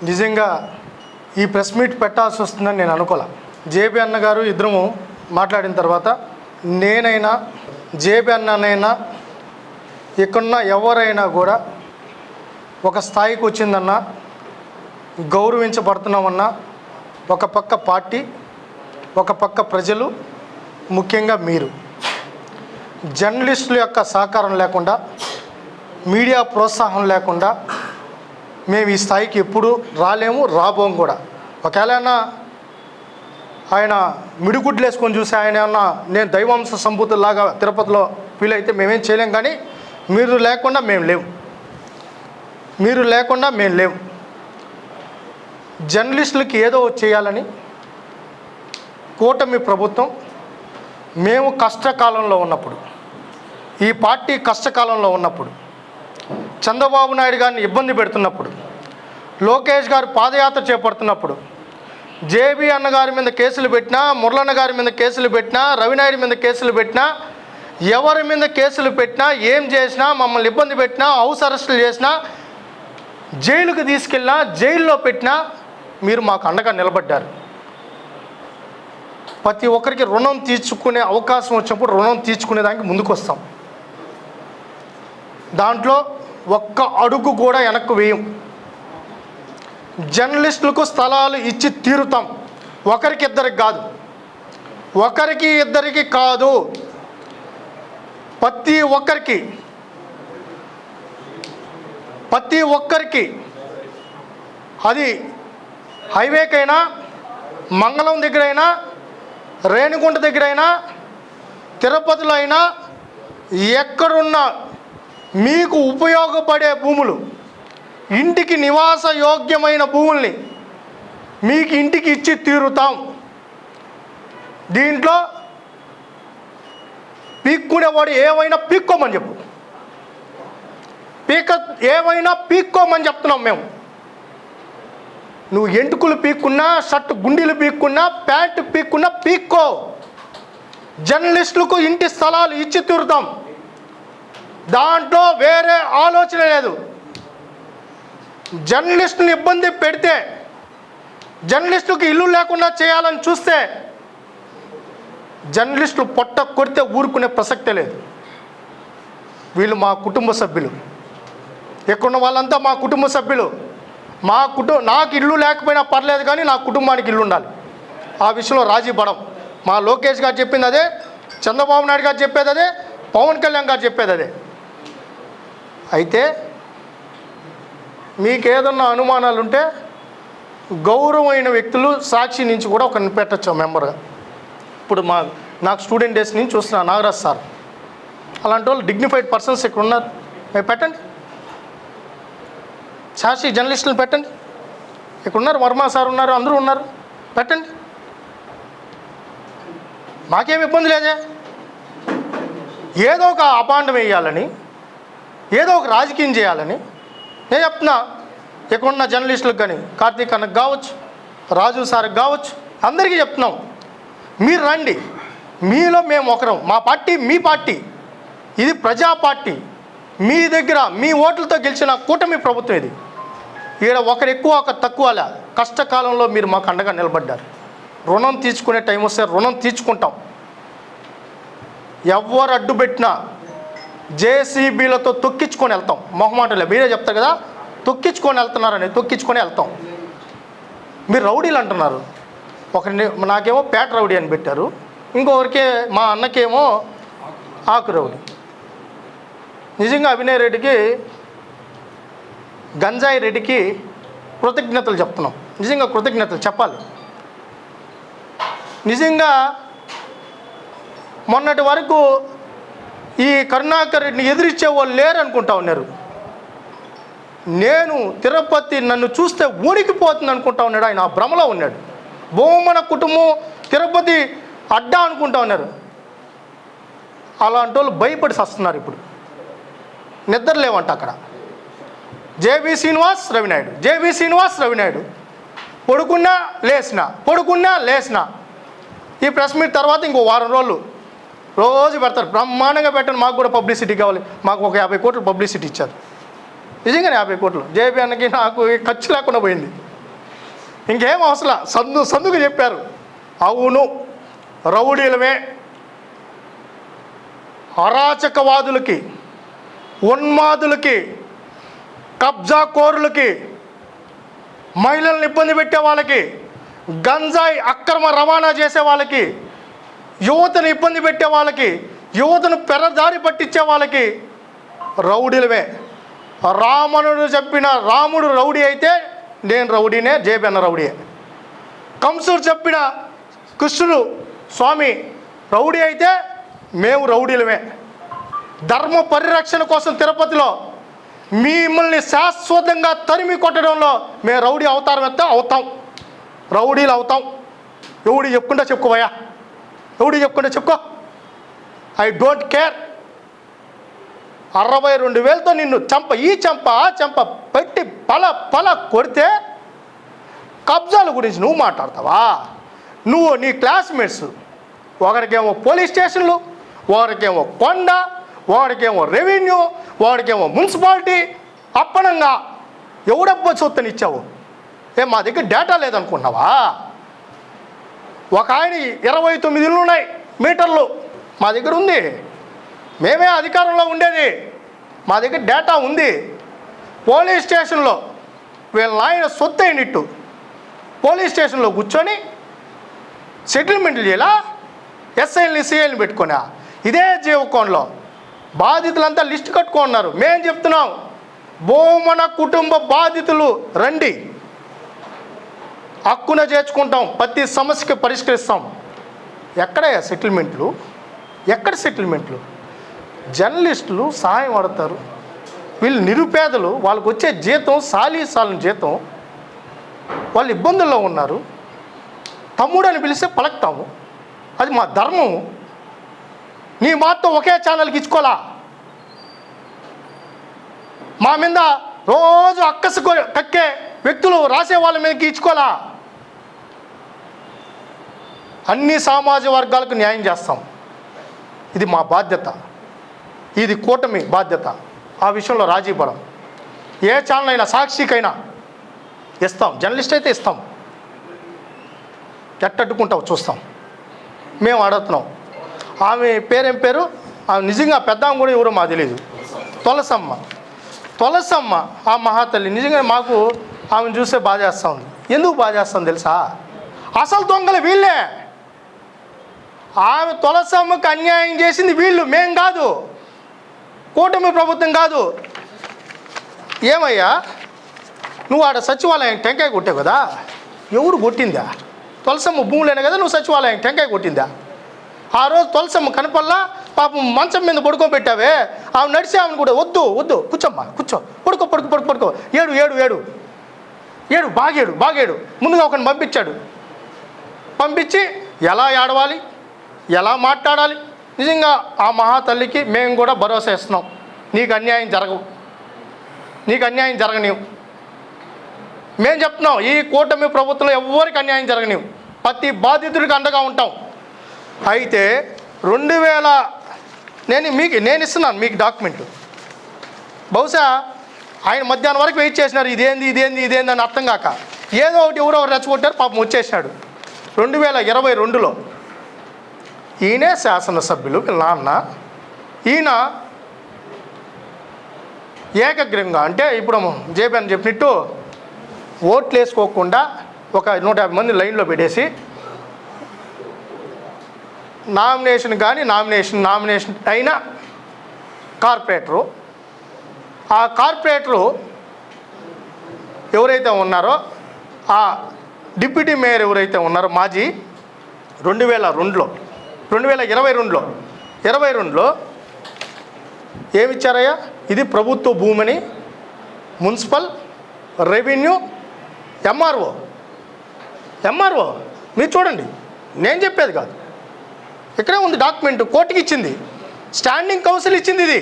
నిజంగా ఈ press meet పెట్టాల్సి వస్తుందని నేను అనుకోలే. జేబీ అన్న గారు ఇద్దరము మాట్లాడిన తర్వాత నేనైనా జేబీ అన్ననైనా ఇక్కడున్న ఎవరైనా కూడా ఒక స్థాయికి వచ్చిందన్నా గౌరవించబడుతున్నామన్నా ఒక పక్క పార్టీ, ఒక పక్క ప్రజలు, ముఖ్యంగా మీరు జర్నలిస్టుల యొక్క సహకారం లేకుండా, మీడియా ప్రోత్సాహం లేకుండా మేము ఈ స్థాయికి ఎప్పుడు రాలేము, రాబోం కూడా. ఒకవేళ ఆయన మిడిగుడ్లు వేసుకొని చూసి ఆయన ఏమన్నా నేను దైవాంశ సంభూతుల్లాగా తిరుపతిలో ఫీల్ అయితే మేమేం చేయలేం. కానీ మీరు లేకుండా మేము లేవు, మీరు లేకుండా మేము లేవు. జర్నలిస్టులకి ఏదో చేయాలని కూటమి ప్రభుత్వం మేము కష్టకాలంలో ఉన్నప్పుడు, ఈ పార్టీ కష్టకాలంలో ఉన్నప్పుడు, చంద్రబాబు నాయుడు గారిని ఇబ్బంది పెడుతున్నప్పుడు, లోకేష్ గారు పాదయాత్ర చేపడుతున్నప్పుడు, జేబీ అన్న గారి మీద కేసులు పెట్టినా, మురళన్న గారి మీద కేసులు పెట్టినా, రవినాయుడు మీద కేసులు పెట్టినా, ఎవరి మీద కేసులు పెట్టినా, ఏం చేసినా, మమ్మల్ని ఇబ్బంది పెట్టినా, హౌస్ అరెస్టులు చేసినా, జైలుకు తీసుకెళ్ళినా, జైల్లో పెట్టినా మీరు మాకు అండగా నిలబడ్డారు. ప్రతి ఒక్కరికి రుణం తీర్చుకునే అవకాశం వచ్చినప్పుడు రుణం తీర్చుకునేదానికి ముందుకు వస్తాం. దాంట్లో ఒక్క అడుగు కూడా వెనక్కు వేయం. జర్నలిస్టులకు స్థలాలు ఇచ్చి తీరుతాం. ఒకరికి ఇద్దరికి కాదు, ఒకరికి ఇద్దరికి కాదు, ప్రతి ఒక్కరికి అది హైవేకైనా, మంగళం దగ్గరైనా, రేణిగుంట దగ్గరైనా, తిరుపతిలో అయినా, ఎక్కడున్నా మీకు ఉపయోగపడే భూములు, ఇంటికి నివాస యోగ్యమైన భూముల్ని మీకు ఇంటికి ఇచ్చి తీరుతాం. దీంట్లో పీక్కునేవాడు ఏమైనా పీక్కోమని చెప్పు, ఏమైనా పీక్కోమని చెప్తున్నాం మేము. నువ్వు ఎంటుకులు పీక్కున్నా, షర్టు గుండీలు పీక్కున్నా, ప్యాంటు పీక్కున్నా పీక్కో. జర్నలిస్టులకు ఇంటి స్థలాలు ఇచ్చి తీరుతాం. దాంట్లో వేరే ఆలోచన లేదు. జర్నలిస్టుని ఇబ్బంది పెడితే, జర్నలిస్టులకు ఇల్లు లేకుండా చేయాలని చూస్తే, జర్నలిస్టులు పొట్ట కొడితే ఊరుకునే ప్రసక్తే లేదు. వీళ్ళు మా కుటుంబ సభ్యులు, ఎక్కడున్న వాళ్ళంతా మా కుటుంబ సభ్యులు. నాకు ఇల్లు లేకపోయినా పర్లేదు, కానీ నా కుటుంబానికి ఇల్లు ఉండాలి. ఆ విషయంలో రాజీ పడం. మా లోకేష్ గారు చెప్పింది అదే, చంద్రబాబు నాయుడు గారు చెప్పేది అదే, పవన్ కళ్యాణ్ గారు చెప్పేది అదే. అయితే మీకేదన్నా అనుమానాలు ఉంటే గౌరవమైన వ్యక్తులు సాక్షి నుంచి కూడా ఒకరిని పెట్టచ్చు మెంబర్గా. ఇప్పుడు నాకు స్టూడెంట్ డేస్ నుంచి చూస్తున్నా నాగరాజ్ సార్, అలాంటి వాళ్ళు డిగ్నిఫైడ్ పర్సన్స్ ఇక్కడ ఉన్నారు, పెట్టండి. సాక్షి జర్నలిస్టులు పెట్టండి, ఇక్కడ ఉన్నారు, వర్మ సార్ ఉన్నారు, అందరూ ఉన్నారు, పెట్టండి. మాకేం ఇబ్బంది లేదే. ఏదో ఒక అపాండం వేయాలని, ఏదో ఒక రాజకీయం చేయాలని నేను చెప్తున్నా. ఎక్కడున్న జర్నలిస్టులకు కానీ, కార్తీక్ అన్నకు కావచ్చు, రాజు సార్కి కావచ్చు, అందరికీ చెప్తున్నాం, మీరు రండి, మీలో మేము ఒకరం. మా పార్టీ మీ పార్టీ, ఇది ప్రజా పార్టీ. మీ దగ్గర మీ ఓట్లతో గెలిచిన కూటమి ప్రభుత్వం ఇది. ఈడ ఒకరు ఎక్కువ ఒకరు తక్కువలా. కష్టకాలంలో మీరు మాకు అండగా నిలబడ్డారు. రుణం తీర్చుకునే టైం వస్తే రుణం తీర్చుకుంటాం. ఎవరు అడ్డు పెట్టినా జేసీబీలతో తొక్కించుకొని వెళ్తాం. మొహమాటలే, మీరే చెప్తారు కదా, తొక్కించుకొని వెళ్తున్నారని, తొక్కించుకొని వెళ్తాం. మీరు రౌడీలు అంటున్నారు. ఒకరిని నాకేమో పేట రౌడీ అని పెట్టారు, ఇంకొకరికి మా అన్నకేమో ఆకు రౌడీ. నిజంగా అభినయ్ రెడ్డికి, గంజాయి రెడ్డికి కృతజ్ఞతలు చెప్తున్నాం. నిజంగా కృతజ్ఞతలు చెప్పాలి. నిజంగా మొన్నటి వరకు ఈ కరుణాకర్ రెడ్డిని ఎదిరించే వాళ్ళు లేరు అనుకుంటా ఉన్నారు. నేను తిరుపతి నన్ను చూస్తే ఊడికిపోతుంది అనుకుంటా ఉన్నాడు ఆయన. ఆ భ్రమలో ఉన్నాడు. బొమ్మన కుటుంబం తిరుపతి అడ్డా అనుకుంటా ఉన్నారు. అలాంటి వాళ్ళు భయపడి వస్తున్నారు. ఇప్పుడు నిద్ర లేవంట అక్కడ. జేబీ శ్రీనివాస్ రవినాయుడు, జేబీ శ్రీనివాస్ రవినాయుడు, పడుకున్నా లేచినా. ఈ ప్రెస్ మీట్ తర్వాత ఇంకో వారం రోజులు రోజు పెడతారు, బ్రహ్మాండంగా పెట్టండి, మాకు కూడా పబ్లిసిటీ కావాలి. మాకు ఒక 50 కోట్లు పబ్లిసిటీ ఇచ్చారు. నిజంగానే 50 కోట్లు జేబీ అన్నకి నాకు ఖర్చు లేకుండా పోయింది. ఇంకేం అవసరం, సందుకు చెప్పారు. అవును, రౌడీలమే, అరాచకవాదులకి, ఉన్మాదులకి, కబ్జా కోరులకి, మహిళలను ఇబ్బంది పెట్టే వాళ్ళకి, గంజాయి అక్రమ రవాణా చేసే వాళ్ళకి, యువతను ఇబ్బంది పెట్టే వాళ్ళకి, యువతను పెరదారి పట్టించే వాళ్ళకి రౌడీలమే. రావణుడు చెప్పిన రాముడు రౌడీ అయితే నేను రౌడీనే, జేబెన్న రౌడీయే. కంసుడు చెప్పిన కృష్ణుడు స్వామి రౌడీ అయితే మేము రౌడీలమే. ధర్మ పరిరక్షణ కోసం తిరుపతిలో మిమ్మల్ని శాశ్వతంగా తరిమి కొట్టడంలో మేము రౌడీ అవతారం ఎత్తే అవుతాం, రౌడీలు అవుతాం. ఎవడు చెప్పుకుంటా చెప్పుకోవయ్యా, ఎవడు చెప్పుకుంటా చెప్పుకో, ఐ డోంట్ కేర్. 62,000తో నిన్ను ఈ చెంప ఆ చెంప పెట్టి పల కొడితే కబ్జాల గురించి నువ్వు మాట్లాడతావా? నువ్వు నీ క్లాస్మేట్స్, ఒకరికేమో పోలీస్ స్టేషన్లు, ఒకరికేమో కొండ, వాడికేమో రెవెన్యూ, వాడికేమో మున్సిపాలిటీ. అప్పనంగా ఎవడబ్బో సొత్తుని ఇచ్చావు? మా దగ్గర డేటా లేదనుకున్నావా? ఒక ఆయన 29 ఇళ్ళు ఉన్నాయి మీటర్లు, మా దగ్గర ఉంది. మేమే అధికారంలో ఉండేది, మా దగ్గర డేటా ఉంది. పోలీస్ స్టేషన్లో వీళ్ళ ఆయన సొత్తు అయినట్టు పోలీస్ స్టేషన్లో కూర్చొని సెటిల్మెంట్లు చేయాలా? ఎస్ఐల్ని సిఐల్ని పెట్టుకున్నా. ఇదే జీవకోణంలో బాధితులంతా లిస్టు కట్టుకున్నారు. మేం చెప్తున్నాం, భూమన కుటుంబ బాధితులు రండి, హక్కున చేర్చుకుంటాం, ప్రతి సమస్యకి పరిష్కరిస్తాం. ఎక్కడయ్యా సెటిల్మెంట్లు? ఎక్కడ సెటిల్మెంట్లు? జర్నలిస్టులు సహాయం అడుగుతారు, వీళ్ళు నిరుపేదలు, వాళ్ళకు వచ్చే జీతం సాలిన జీతం, వాళ్ళు ఇబ్బందుల్లో ఉన్నారు. తమ్ముడు అని పిలిస్తే పలుకుతాము, అది మా ధర్మము. నీ మాతో ఒకే ఛానల్కి ఇచ్చుకోలా, మా మీద రోజు అక్కసు కక్కే వ్యక్తులు రాసే వాళ్ళ మీదకి ఇచ్చుకోలా. అన్ని సామాజిక వర్గాలకు న్యాయం చేస్తాం, ఇది మా బాధ్యత, ఇది కూటమి బాధ్యత. ఆ విషయంలో రాజీ పడం. ఏ ఛానల్ అయినా, సాక్షికైనా ఇస్తాం, జర్నలిస్ట్ అయితే ఇస్తాం. ఎట్టట్టుకుంటావు చూస్తాం. మేము అడుగుతున్నాం. ఆమె పేరేం పేరు? ఆమె నిజంగా పెద్ద ఆమె కూడా ఎవరో మాకు తెలియదు. తులసమ్మ ఆ మహాతల్లి నిజంగా మాకు ఆమెను చూస్తే బాధ చేస్తూ ఉంది. ఎందుకు బాధ చేస్తాం తెలుసా? అసలు దొంగలు వీళ్ళే. ఆమె తులసమ్మకు అన్యాయం చేసింది వీళ్ళు, మేం కాదు, కూటమి ప్రభుత్వం కాదు. ఏమయ్యా నువ్వు ఆడ సచివాలయం టెంకాయ కొట్టావు కదా, ఎవరు కొట్టిందా? తులసమ్మ భూములేనే కదా నువ్వు సచివాలయం టెంకాయ కొట్టిందా? ఆ రోజు తులసమ్మ కనపల్లా, పాపం మంచం మీద పడుకోబెట్టావే, ఆమె నడిచి ఆమెను కూడా వద్దు కూర్చోమ్మా, కూర్చో, పడుకో, ఏడు బాగేడు. ముందుగా ఒకరిని పంపించి ఎలా ఏడవాలి, ఎలా మాట్లాడాలి. నిజంగా ఆ మహాతల్లికి మేము కూడా భరోసా ఇస్తున్నాం, నీకు అన్యాయం జరగనివ్వు. మేము చెప్తున్నాం, ఈ కూటమి ప్రభుత్వంలో ఎవరికి అన్యాయం జరగనివ్వు, ప్రతి బాధితుడికి అండగా ఉంటాం. అయితే 2000 నేను ఇస్తున్నాను మీకు డాక్యుమెంట్. బహుశా ఆయన మధ్యాహ్నం వరకు వెయిట్ చేసినారు, ఇదేంది అని అర్థం కాక ఏదో ఒకటి ఎవరో రెచ్చగొట్టారు, పాపం వచ్చేసినాడు. 2022లో ఈయనే శాసనసభ్యులు వీళ్ళ నాన్న, ఈయన ఏకగ్రీవంగా, అంటే ఇప్పుడు జేబీ చెప్పినట్టు ఓట్లు వేసుకోకుండా ఒక 150 మంది లైన్లో పెట్టేసి నామినేషన్ అయిన కార్పొరేటరు, ఆ కార్పొరేటరు ఎవరైతే ఉన్నారో ఆ డిప్యూటీ మేయర్ ఎవరైతే ఉన్నారో మాజీ 2022లో ఏమిచ్చారయ్యా? ఇది ప్రభుత్వ భూమిని మున్సిపల్, రెవెన్యూ, ఎంఆర్ఓ మీరు చూడండి, నేను చెప్పేది కాదు, ఇక్కడే ఉంది డాక్యుమెంట్, కోర్టుకి ఇచ్చింది, స్టాండింగ్ కౌన్సిల్ ఇచ్చింది ఇది.